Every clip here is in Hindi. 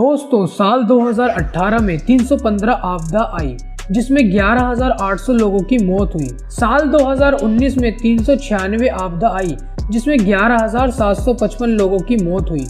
दोस्तों साल 2018 में 315 आपदा आई जिसमें 11,800 लोगों की मौत हुई। साल 2019 में 396 आपदा आई जिसमें 11,755 लोगों की मौत हुई।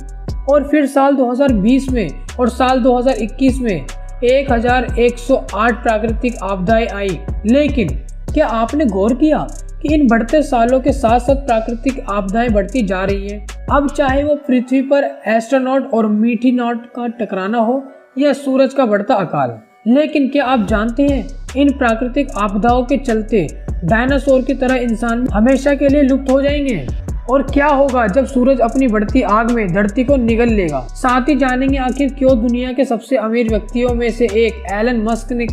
और फिर साल 2020 में और साल 2021 में 1,108 प्राकृतिक आपदाएं आई। लेकिन क्या आपने गौर किया कि इन बढ़ते सालों के साथ साथ प्राकृतिक आपदाएं बढ़ती जा रही हैं? अब चाहे वो पृथ्वी पर एस्ट्रोनॉट और मीठीनॉट का टकराना हो या सूरज का बढ़ता अकाल। लेकिन क्या आप जानते हैं इन प्राकृतिक आपदाओं के चलते डायनासोर की तरह इंसान हमेशा के लिए लुप्त हो जाएंगे? और क्या होगा जब सूरज अपनी बढ़ती आग में धरती को निगल लेगा? साथ ही जानेंगे आखिर क्यों दुनिया के सबसे अमीर व्यक्तियों में से एक एलन मस्क ने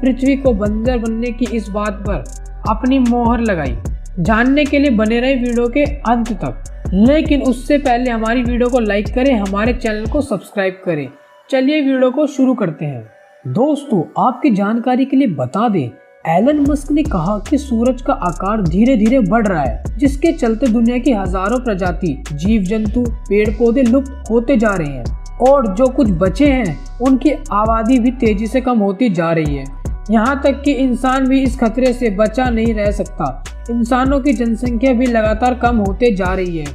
पृथ्वी को बंजर बनने की इस बात पर अपनी मोहर लगाई। जानने के लिए बने रहे वीडियो के अंत तक। लेकिन उससे पहले हमारी वीडियो को लाइक करें, हमारे चैनल को सब्सक्राइब करें। चलिए वीडियो को शुरू करते हैं। दोस्तों आपकी जानकारी के लिए बता दें, एलन मस्क ने कहा कि सूरज का आकार धीरे धीरे बढ़ रहा है, जिसके चलते दुनिया की हजारों प्रजाति जीव जंतु पेड़ पौधे लुप्त होते जा रहे हैं और जो कुछ बचे हैं उनकी आबादी भी तेजी से कम होती जा रही है। यहाँ तक कि इंसान भी इस खतरे से बचा नहीं रह सकता। इंसानों की जनसंख्या भी लगातार कम होते जा रही है।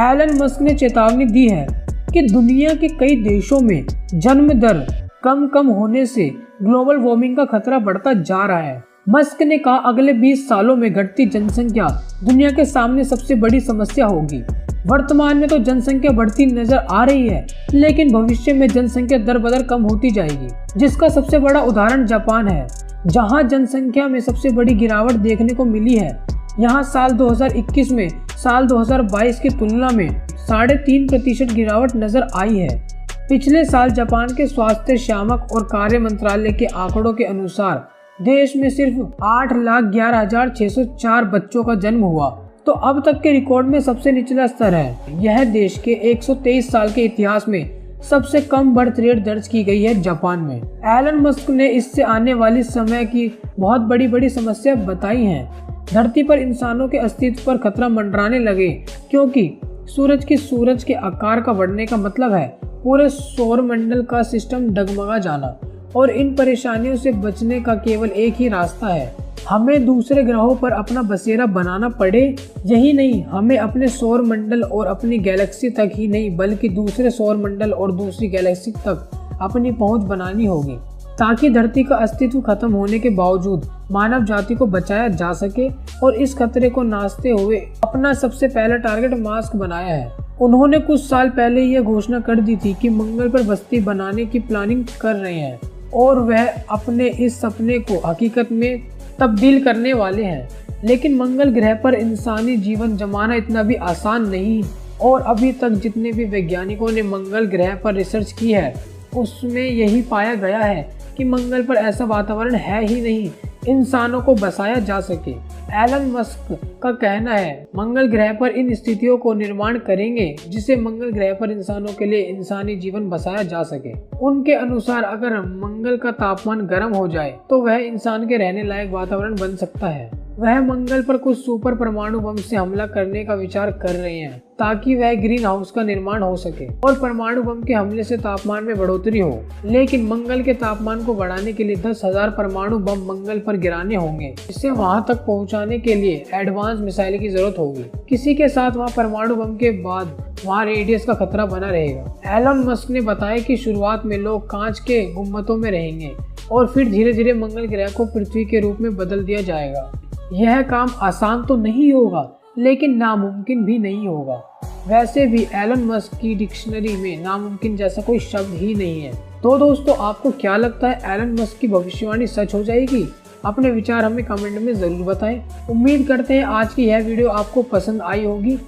एलन मस्क ने चेतावनी दी है कि दुनिया के कई देशों में जन्म दर कम होने से ग्लोबल वार्मिंग का खतरा बढ़ता जा रहा है। मस्क ने कहा अगले 20 सालों में घटती जनसंख्या दुनिया के सामने सबसे बड़ी समस्या होगी। वर्तमान में तो जनसंख्या बढ़ती नजर आ रही है, लेकिन भविष्य में जनसंख्या दर बदर कम होती जाएगी, जिसका सबसे बड़ा उदाहरण जापान है, जहां जनसंख्या में सबसे बड़ी गिरावट देखने को मिली है। यहां साल 2021 में साल 2022 की तुलना में 3.5% गिरावट नजर आई है। पिछले साल जापान के स्वास्थ्य शामक और कार्य मंत्रालय के आंकड़ों के अनुसार देश में सिर्फ 8,11,604 बच्चों का जन्म हुआ, तो अब तक के रिकॉर्ड में सबसे निचला स्तर है। यह देश के 123 साल के इतिहास में सबसे कम बर्थ रेट दर्ज की गई है जापान में। एलन मस्क ने इससे आने वाली समय की बहुत बड़ी समस्या बताई है। धरती पर इंसानों के अस्तित्व पर खतरा मंडराने लगे, क्योंकि सूरज के आकार का बढ़ने का मतलब है पूरे सौरमंडल का सिस्टम डगमगा जाना। और इन परेशानियों से बचने का केवल एक ही रास्ता है, हमें दूसरे ग्रहों पर अपना बसेरा बनाना पड़े। यही नहीं, हमें अपने सौर मंडल और अपनी गैलेक्सी तक ही नहीं बल्कि दूसरे सौर मंडल और दूसरी गैलेक्सी तक अपनी पहुंच बनानी होगी, ताकि धरती का अस्तित्व खत्म होने के बावजूद मानव जाति को बचाया जा सके। और इस खतरे को नाचते हुए अपना सबसे पहला टारगेट मास्क बनाया है। उन्होंने कुछ साल पहले यह घोषणा कर दी थी कि मंगल पर बस्ती बनाने की प्लानिंग कर रहे हैं और वह अपने इस सपने को हकीकत में तब्दील करने वाले हैं। लेकिन मंगल ग्रह पर इंसानी जीवन जमाना इतना भी आसान नहीं, और अभी तक जितने भी वैज्ञानिकों ने मंगल ग्रह पर रिसर्च की है उसमें यही पाया गया है कि मंगल पर ऐसा वातावरण है ही नहीं इंसानों को बसाया जा सके। एलन मस्क का कहना है मंगल ग्रह पर इन स्थितियों को निर्माण करेंगे जिसे मंगल ग्रह पर इंसानों के लिए इंसानी जीवन बसाया जा सके। उनके अनुसार अगर मंगल का तापमान गर्म हो जाए तो वह इंसान के रहने लायक वातावरण बन सकता है। वह मंगल पर कुछ सुपर परमाणु बम से हमला करने का विचार कर रहे हैं ताकि वह ग्रीन हाउस का निर्माण हो सके और परमाणु बम के हमले से तापमान में बढ़ोतरी हो। लेकिन मंगल के तापमान को बढ़ाने के लिए 10,000 परमाणु बम मंगल पर गिराने होंगे। इसे वहां तक पहुंचाने के लिए एडवांस मिसाइल की जरूरत होगी। किसी के साथ वहां परमाणु बम के बाद वहाँ रेडियस का खतरा बना रहेगा। एलन मस्क ने बताया कि शुरुआत में लोग कांच के गुम्बदों में रहेंगे और फिर धीरे धीरे मंगल ग्रह को पृथ्वी के रूप में बदल दिया जाएगा। यह काम आसान तो नहीं होगा, लेकिन नामुमकिन भी नहीं होगा। वैसे भी एलन मस्क की डिक्शनरी में नामुमकिन जैसा कोई शब्द ही नहीं है। तो दोस्तों आपको क्या लगता है, एलन मस्क की भविष्यवाणी सच हो जाएगी? अपने विचार हमें कमेंट में ज़रूर बताएं। उम्मीद करते हैं आज की यह वीडियो आपको पसंद आई होगी।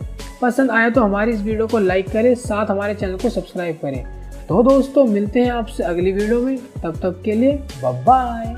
पसंद आया तो हमारी इस वीडियो को लाइक करें, साथ हमारे चैनल को सब्सक्राइब करें। तो दोस्तों मिलते हैं आपसे अगली वीडियो में, तब तक के लिए बाय बाय।